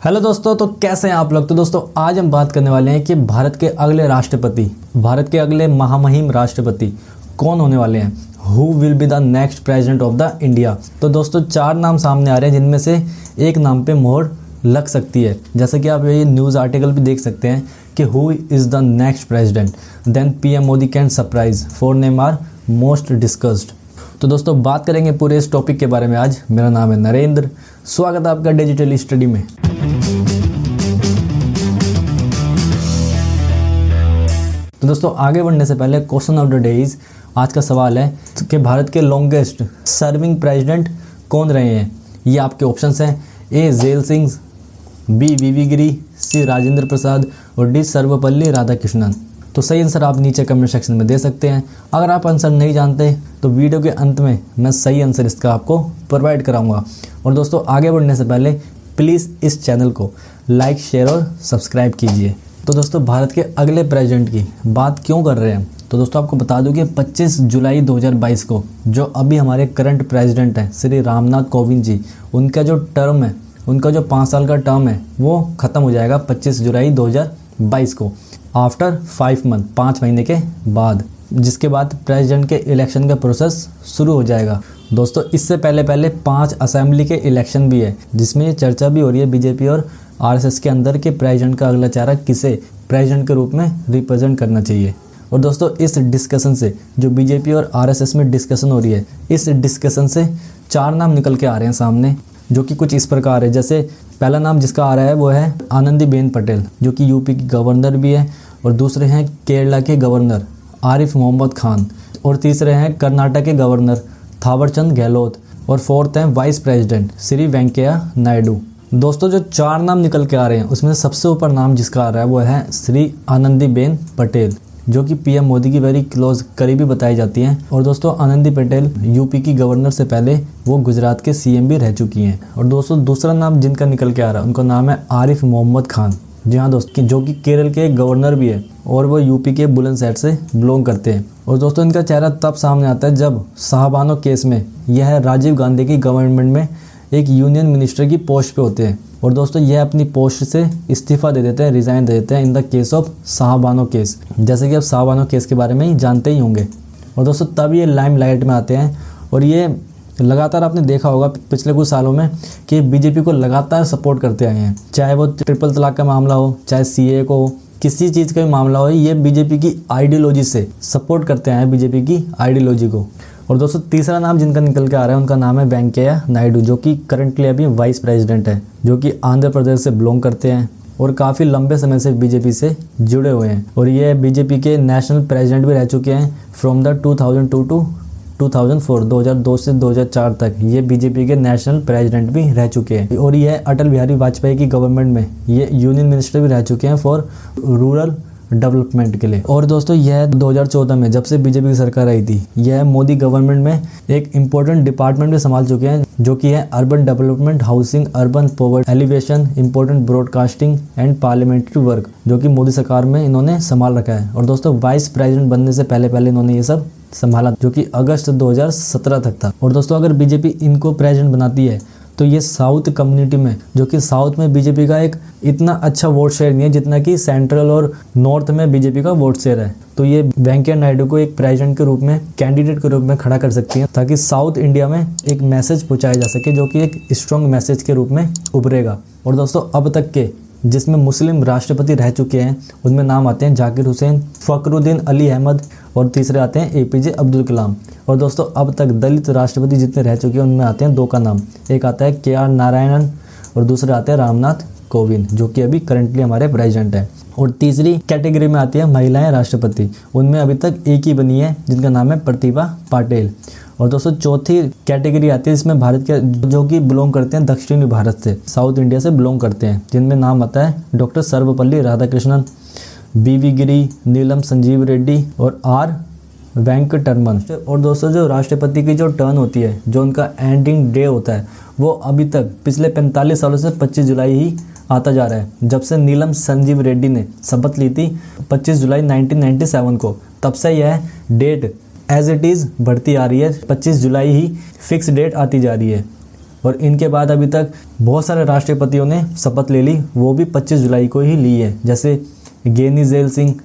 Hello दोस्तों, तो कैसे हैं आप लोग। तो दोस्तों आज हम बात करने वाले हैं कि भारत के अगले राष्ट्रपति, भारत के अगले महामहिम राष्ट्रपति कौन होने वाले हैं। Who will be the next president of the India. तो दोस्तों 4 नाम सामने आ रहे हैं, जिनमें से एक नाम पे मोहर लग सकती है। जैसे कि आप ये न्यूज़ आर्टिकल भी देख सकते हैं कि who is the next president, then PM Modi can surprise, 4 name are most discussed. तो दोस्तों बात करेंगे पूरे इस टॉपिक के बारे में आज। मेरा नाम है नरेंद्र, स्वागत है आपका डिजिटल स्टडी में। तो दोस्तों आगे बढ़ने से पहले question of the day is, आज का सवाल है कि भारत के लॉन्गेस्ट सर्विंग प्रेसिडेंट कौन रहे हैं। ये आपके ऑप्शंस हैं, ए जेल सिंह, बी वीवी गिरी, सी राजेंद्र प्रसाद और डी सर्वपल्ली राधाकृष्णन। तो सही आंसर आप नीचे कमेंट सेक्शन में दे सकते हैं। अगर आप आंसर नहीं जानते तो वीडियो के अंत में मैं सही आंसर इसका आपको प्रोवाइड कराऊंगा। और दोस्तों आगे बढ़ने से पहले प्लीज़ इस चैनल को लाइक, शेयर और सब्सक्राइब कीजिए। तो दोस्तों भारत के अगले प्रेसिडेंट की बात क्यों कर रहे हैं, तो दोस्तों आपको बता दूं कि 25 जुलाई 2022 को जो अभी हमारे करंट प्रेसिडेंट हैं श्री रामनाथ कोविंद जी, उनका जो टर्म है, उनका जो 5 साल का टर्म है वो ख़त्म हो जाएगा 25 जुलाई 2022 को, आफ्टर 5 मंथ, 5 महीने के बाद, जिसके बाद प्रेसिडेंट के इलेक्शन का प्रोसेस शुरू हो जाएगा। दोस्तों इससे पहले 5 असेंबली के इलेक्शन भी है, जिसमें ये चर्चा भी हो रही है बीजेपी और आरएसएस के अंदर के प्रेसिडेंट का अगला चेहरा किसे प्रेसिडेंट के रूप में रिप्रेजेंट करना चाहिए। और दोस्तों इस डिस्कशन से, जो बीजेपी और आरएसएस में डिस्कशन हो रही है, इस डिस्कशन से 4 नाम निकल के आ रहे हैं सामने, जो कि कुछ इस प्रकार है। जैसे पहला नाम जिसका आ रहा है वो है आनंदीबेन पटेल, जो कि यूपी की गवर्नर भी है, और दूसरे हैं केरला के गवर्नर आरिफ मोहम्मद खान, और तीसरे हैं कर्नाटक के गवर्नर थावरचंद गहलोत, और फोर्थ हैं वाइस प्रेसिडेंट श्री वेंकैया नायडू। दोस्तों जो 4 नाम निकल के आ रहे हैं उसमें सबसे ऊपर नाम जिसका आ रहा है वो है श्री आनंदीबेन पटेल, जो कि पीएम मोदी की वेरी क्लोज करीबी बताई जाती हैं। और दोस्तों आनंदी पटेल यूपी की गवर्नर से पहले वो गुजरात के सीएम भी रह चुकी हैं। और दोस्तों दूसरा नाम जिनका निकल के आ रहा है उनका नाम है आरिफ मोहम्मद खान, जी हाँ दोस्त, जो कि केरल के गवर्नर भी है और वो यूपी के बुलंदशहर से बिलोंग करते हैं। और दोस्तों इनका चेहरा तब सामने आता है जब साहबानो केस में यह राजीव गांधी की गवर्नमेंट में एक यूनियन मिनिस्टर की पोस्ट पे होते हैं। और दोस्तों यह अपनी पोस्ट से इस्तीफा दे देते हैं, रिज़ाइन दे देते हैं in the case of Shah Bano case, जैसे कि आप साहबानो केस के बारे में ही जानते ही होंगे। और दोस्तों तब ये लाइमलाइट में आते हैं, और ये लगातार आपने देखा होगा पिछले कुछ सालों में कि बीजेपी को लगातार सपोर्ट करते आए हैं, चाहे वो ट्रिपल तलाक का मामला हो, चाहे सीए को हो, किसी चीज़ का भी मामला हो, ये बीजेपी की आइडियोलॉजी से सपोर्ट करते आए हैं, बीजेपी की आइडियोलॉजी को। और दोस्तों तीसरा नाम जिनका निकल के आ रहा है उनका नाम है वेंकैया नायडू, जो कि करंटली अभी वाइस प्रेसिडेंट है, जो कि आंध्र प्रदेश से बिलोंग करते हैं और काफ़ी लंबे समय से बीजेपी से जुड़े हुए हैं। और ये बीजेपी के नेशनल प्रेसिडेंट भी रह चुके हैं फ्रॉम द 2002 टू 2004, 2002 से 2004 तक ये बीजेपी के नेशनल प्रेसिडेंट भी रह चुके हैं। और ये अटल बिहारी वाजपेयी की गवर्नमेंट में ये यूनियन मिनिस्टर भी रह चुके हैं फॉर रूरल डेवलपमेंट के लिए। और दोस्तों यह 2014 में जब से बीजेपी की सरकार आई थी, यह मोदी गवर्नमेंट में एक इम्पोर्टेंट डिपार्टमेंट भी संभाल चुके हैं, जो कि है urban development, housing, urban poverty alleviation, important broadcasting and parliamentary work, जो कि मोदी सरकार में इन्होंने संभाल रखा है। और दोस्तों वाइस प्रेसिडेंट बनने से पहले इन्होंने ये सब संभाला, जो कि अगस्त 2017 तक था। और दोस्तों अगर बीजेपी इनको प्रेसिडेंट बनाती है तो ये साउथ कम्युनिटी में, जो कि साउथ में बीजेपी का एक इतना अच्छा वोट शेयर नहीं है जितना कि सेंट्रल और नॉर्थ में बीजेपी का वोट शेयर है, तो ये वेंकैया नायडू को एक प्रेसिडेंट के रूप में, कैंडिडेट के रूप में खड़ा कर सकती हैं, ताकि साउथ इंडिया में एक मैसेज पहुंचाया जा सके, जो कि एक स्ट्रॉन्ग मैसेज के रूप में उभरेगा। और दोस्तों अब तक के जिसमें मुस्लिम राष्ट्रपति रह चुके हैं उनमें नाम आते हैं जाकिर हुसैन, फखरुद्दीन अली अहमद, और तीसरे आते हैं एपीजे अब्दुल कलाम। और दोस्तों अब तक दलित राष्ट्रपति जितने रह चुके हैं उनमें आते हैं 2 का नाम, एक आता है KR नारायणन और दूसरे आते हैं रामनाथ कोविंद, जो कि अभी करंटली हमारे प्रेसिडेंट हैं। और तीसरी कैटेगरी में आती है महिलाएं राष्ट्रपति, उनमें अभी तक एक ही बनी है जिनका नाम है प्रतिभा पाटिल। और दोस्तों चौथी कैटेगरी आती है इसमें भारत के, जो कि बिलोंग करते हैं दक्षिणी भारत से, साउथ इंडिया से बिलोंग करते हैं, जिनमें नाम आता है डॉक्टर सर्वपल्ली राधाकृष्णन, बीवी गिरी, नीलम संजीव रेड्डी और आर वेंकटरमन। और दोस्तों जो राष्ट्रपति की जो टर्न होती है, जो उनका एंडिंग डे होता है, वो अभी तक पिछले 45 सालों से 25 जुलाई ही आता जा रहा है। जब से नीलम संजीव रेड्डी ने शपथ ली थी 25 जुलाई 1997 को, तब से यह डेट एज इट इज़ बढ़ती आ रही है, 25 जुलाई ही फिक्स डेट आती जा रही है। और इनके बाद अभी तक बहुत सारे राष्ट्रपतियों ने शपथ ले ली, वो भी 25 जुलाई को ही ली है, जैसे Giani Zail Singh,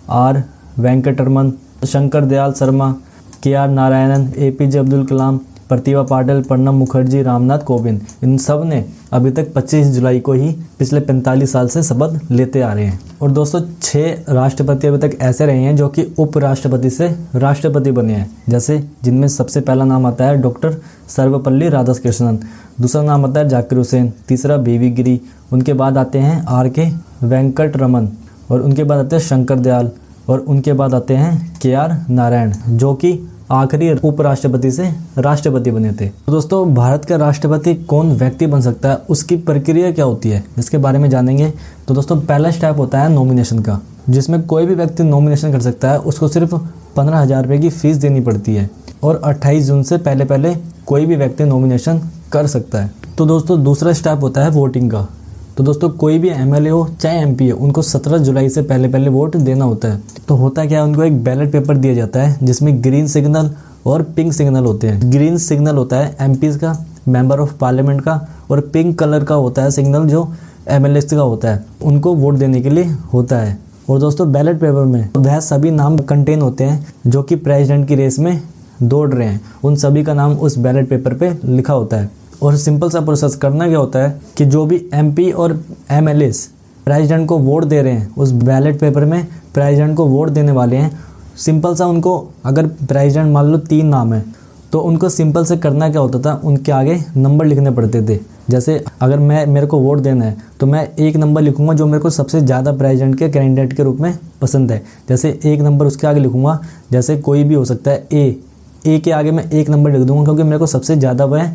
R Venkataraman, Shankar Dayal Sharma, KR Narayanan, APJ Abdul Kalam, Pratibha Patil, Pranab Mukherjee, Ramnath Kovind, इन सब ने अभी तक 25 जुलाई को ही पिछले 45 साल से शपथ लेते आ रहे हैं। और दोस्तों 6 राष्ट्रपति अभी तक ऐसे रहे हैं जो कि उपराष्ट्रपति से राष्ट्रपति बने हैं, जैसे जिनमें सबसे पहला नाम आता है डॉक्टर सर्वपल्ली राधाकृष्णन, दूसरा नाम आता है जाकिर हुसैन, तीसरा BV गिरी, उनके बाद आते हैं RK वेंकटरमन, और उनके बाद आते हैं शंकर दयाल, और उनके बाद आते हैं KR नारायण, जो कि आखिरी उपराष्ट्रपति से राष्ट्रपति बने थे। तो दोस्तों भारत का राष्ट्रपति कौन व्यक्ति बन सकता है, उसकी प्रक्रिया क्या होती है, इसके बारे में जानेंगे। तो दोस्तों पहला स्टेप होता है नॉमिनेशन का, जिसमें कोई भी व्यक्ति नॉमिनेशन कर सकता है। उसको सिर्फ 15,000 रुपये की फ़ीस देनी पड़ती है, और 28 जून से पहले कोई भी व्यक्ति नॉमिनेशन कर सकता है। तो दोस्तों दूसरा स्टेप होता है वोटिंग का। तो दोस्तों कोई भी MLA हो चाहे MP हो, उनको 17 जुलाई से पहले वोट देना होता है। तो होता क्या है, उनको एक बैलेट पेपर दिया जाता है जिसमें ग्रीन सिग्नल और पिंक सिग्नल होते हैं। ग्रीन सिग्नल होता है MPs का, मेंबर ऑफ पार्लियामेंट का, और पिंक कलर का होता है सिग्नल जो MLAs का होता है, उनको वोट देने के लिए होता है। और दोस्तों बैलेट पेपर में वह सभी नाम कंटेन होते हैं जो कि प्रेसिडेंट की रेस में दौड़ रहे हैं, उन सभी का नाम उस बैलेट पेपर पे लिखा होता है। और सिंपल सा प्रोसेस करना क्या होता है कि जो भी MP और MLAs प्रेसिडेंट को वोट दे रहे हैं, उस बैलेट पेपर में प्रेसिडेंट को वोट देने वाले हैं, सिंपल सा उनको, अगर प्रेसिडेंट मान लो 3 नाम है, तो उनको सिंपल से करना क्या होता था, उनके आगे नंबर लिखने पड़ते थे। जैसे अगर मेरे को वोट देना है तो मैं एक नंबर लिखूंगा जो मेरे को सबसे ज़्यादा प्रेसिडेंट के कैंडिडेट के रूप में पसंद है। जैसे एक नंबर उसके आगे लिखूंगा, जैसे कोई भी हो सकता है ए के आगे मैं एक नंबर लिख दूंगा, क्योंकि मेरे को सबसे ज़्यादा वह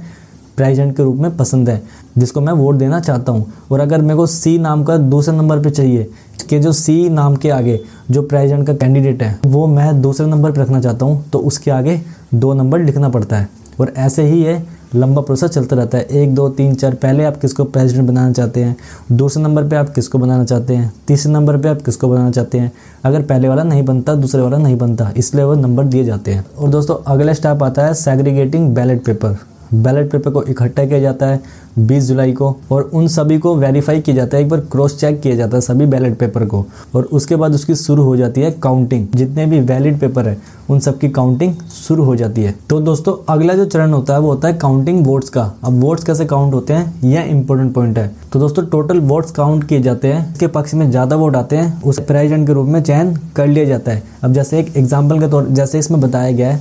प्रेसिडेंट के रूप में पसंद है जिसको मैं वोट देना चाहता हूँ। और अगर मेरे को C नाम का दूसरे नंबर पे चाहिए, कि जो C नाम के आगे जो प्रेसिडेंट का कैंडिडेट है वो मैं दूसरे नंबर पे रखना चाहता हूँ, तो उसके आगे 2 नंबर लिखना पड़ता है। और ऐसे ही ये लंबा प्रोसेस चलता रहता है, 1 2 3 4, पहले आप किसको प्रेसिडेंट बनाना चाहते हैं, दूसरे नंबर पे आप किसको बनाना चाहते हैं, तीसरे नंबर पे आप किसको बनाना चाहते हैं। अगर पहले वाला नहीं बनता, दूसरे वाला नहीं बनता, इसलिए वो नंबर दिए जाते हैं। और दोस्तों अगला स्टेप आता है segregating ballot paper. Ballot paper को इकट्ठा किया जाता है 20 जुलाई को, और उन सभी को वेरीफाई किया जाता है, एक बार क्रॉस चेक किया जाता है सभी बैलेट पेपर को, और उसके बाद उसकी शुरू हो जाती है काउंटिंग। जितने भी वैलिड पेपर है उन सब की काउंटिंग शुरू हो जाती है। तो दोस्तों अगला जो चरण होता है वो होता है काउंटिंग वोट्स का। अब वोट्स कैसे काउंट होते हैं, यह इंपॉर्टेंट पॉइंट है। तो दोस्तों टोटल वोट्स काउंट किए जाते हैं, इसके पक्ष में ज़्यादा वोट आते हैं उस प्रेसिडेंट के रूप में चयन कर लिया जाता है। अब जैसे एक एग्जाम्पल के तौर, जैसे इसमें बताया गया है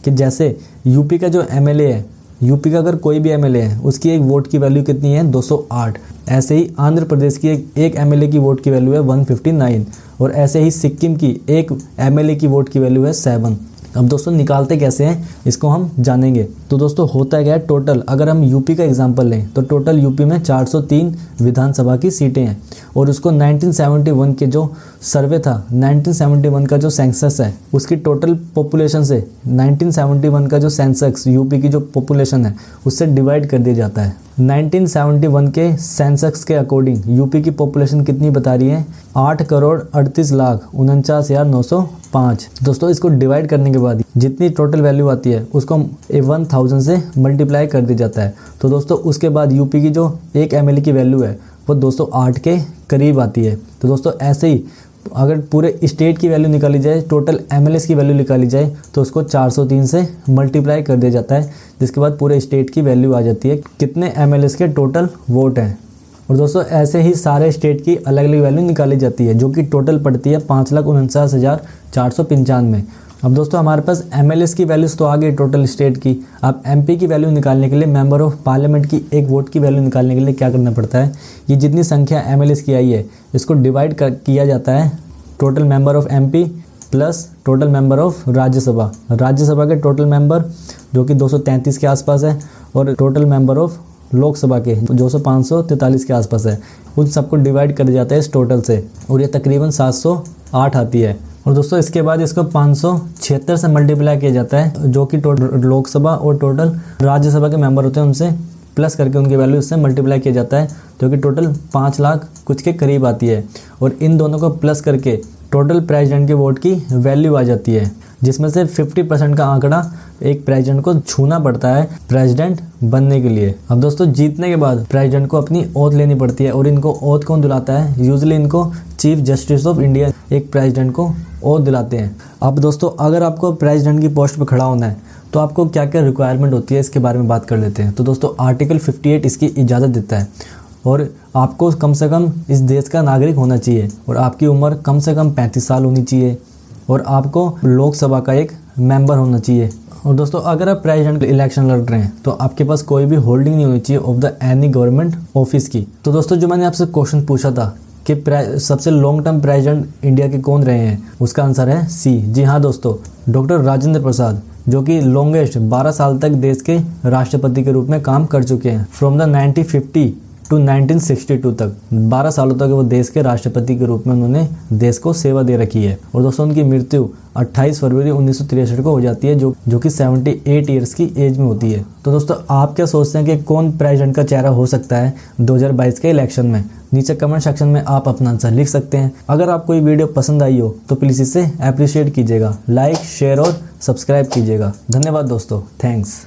कि जैसे यूपी का जो MLA है, यूपी का अगर कोई भी MLA है उसकी एक वोट की वैल्यू कितनी है, 208। ऐसे ही आंध्र प्रदेश की एक MLA की वोट की वैल्यू है 159, और ऐसे ही सिक्किम की एक MLA की वोट की वैल्यू है 7। अब दोस्तों निकालते कैसे हैं इसको हम जानेंगे। तो दोस्तों होता क्या है, टोटल अगर हम यूपी का एग्जांपल लें तो टोटल यूपी में 403 विधानसभा की सीटें हैं, और उसको 1971 के जो सर्वे था, 1971 का जो सेंसस है उसकी टोटल पॉपुलेशन से 1971 का जो सेंसस यूपी की जो पॉपुलेशन है उससे डिवाइड कर दिया जाता है। 1971 के सेंसस के अकॉर्डिंग यूपी की पॉपुलेशन कितनी बता रही है, 8,38,49,905। दोस्तों इसको डिवाइड करने के बाद जितनी टोटल वैल्यू आती है उसको 1000 से मल्टीप्लाई कर दिया जाता है। तो दोस्तों उसके बाद यूपी की जो एक MLA की वैल्यू है वो 208 के करीब आती है। तो दोस्तों ऐसे ही अगर पूरे स्टेट की वैल्यू निकाली जाए, टोटल MLAs की वैल्यू निकाली जाए, तो उसको 403 से मल्टीप्लाई कर दिया जाता है, जिसके बाद पूरे स्टेट की वैल्यू आ जाती है कितने MLAs के टोटल वोट हैं। और दोस्तों ऐसे ही सारे स्टेट की अलग अलग वैल्यू निकाली जाती है, जो कि टोटल पड़ती है 5,49,495। अब दोस्तों हमारे पास MLAs की वैल्यूज़ तो आ गई टोटल स्टेट की। अब MP की वैल्यू निकालने के लिए, मेंबर ऑफ पार्लियामेंट की एक वोट की वैल्यू निकालने के लिए क्या करना पड़ता है, ये जितनी संख्या MLAs की आई है इसको डिवाइड किया जाता है total member of MP plus total member of Rajya Sabha. Rajya Sabha के टोटल मेंबर जो कि 233 के आसपास है, और टोटल मेंबर ऑफ लोकसभा के जो 543 के आसपास है, उन सबको डिवाइड कर दिया जाता है इस टोटल से, और ये तकरीबन 708 आती है। और दोस्तों इसके बाद इसको 576 से मल्टीप्लाई किया जाता है, जो कि टोटल लोकसभा और टोटल राज्यसभा के मेंबर होते हैं उनसे प्लस करके उनकी वैल्यू इससे मल्टीप्लाई किया जाता है, जो कि टोटल 5 लाख कुछ के करीब आती है। और इन दोनों को प्लस करके टोटल प्रेसिडेंट के वोट की वैल्यू आ जाती है, जिसमें से 50% का आंकड़ा एक प्रेसिडेंट को छूना पड़ता है प्रेसिडेंट बनने के लिए। अब दोस्तों जीतने के बाद प्रेसिडेंट को अपनी ओथ लेनी पड़ती है, और इनको ओथ कौन दिलाता है? यूजुअली इनको चीफ जस्टिस ऑफ इंडिया एक प्रेसिडेंट को ओथ दिलाते हैं। अब दोस्तों अगर आपको प्रेसिडेंट की पोस्ट पर खड़ा होना है तो आपको क्या क्या रिक्वायरमेंट होती है, इसके बारे में बात कर लेते हैं। तो दोस्तों आर्टिकल 58 इसकी इजाज़त देता है, और आपको कम से कम इस देश का नागरिक होना चाहिए, और आपकी उम्र कम से कम 35 साल होनी चाहिए, और आपको लोकसभा का एक मेंबर होना चाहिए। और दोस्तों अगर आप प्रेसिडेंट इलेक्शन लड़ रहे हैं तो आपके पास कोई भी होल्डिंग नहीं होनी चाहिए of the any government office की। तो दोस्तों जो मैंने आपसे क्वेश्चन पूछा था कि सबसे लॉन्ग टर्म प्रेसिडेंट इंडिया के कौन रहे हैं, उसका आंसर है सी। जी हाँ दोस्तों, डॉक्टर राजेंद्र प्रसाद, जो कि लॉन्गेस्ट 12 साल तक देश के राष्ट्रपति के रूप में काम कर चुके हैं। फ्रॉम द 1950 टू 1962 तक 12 सालों तक वो देश के राष्ट्रपति के रूप में उन्होंने देश को सेवा दे रखी है। और दोस्तों उनकी मृत्यु 28 फरवरी 1963 को हो जाती है, जो कि 78 ईयर्स की एज में होती है। तो दोस्तों आप क्या सोचते हैं कि कौन प्रेसिडेंट का चेहरा हो सकता है 2022 के इलेक्शन में? नीचे कमेंट सेक्शन में आप अपना आंसर लिख सकते हैं। अगर आपको ये वीडियो पसंद आई हो तो प्लीज़ इसे अप्रिशिएट कीजिएगा, लाइक शेयर और सब्सक्राइब कीजिएगा। धन्यवाद दोस्तों, थैंक्स।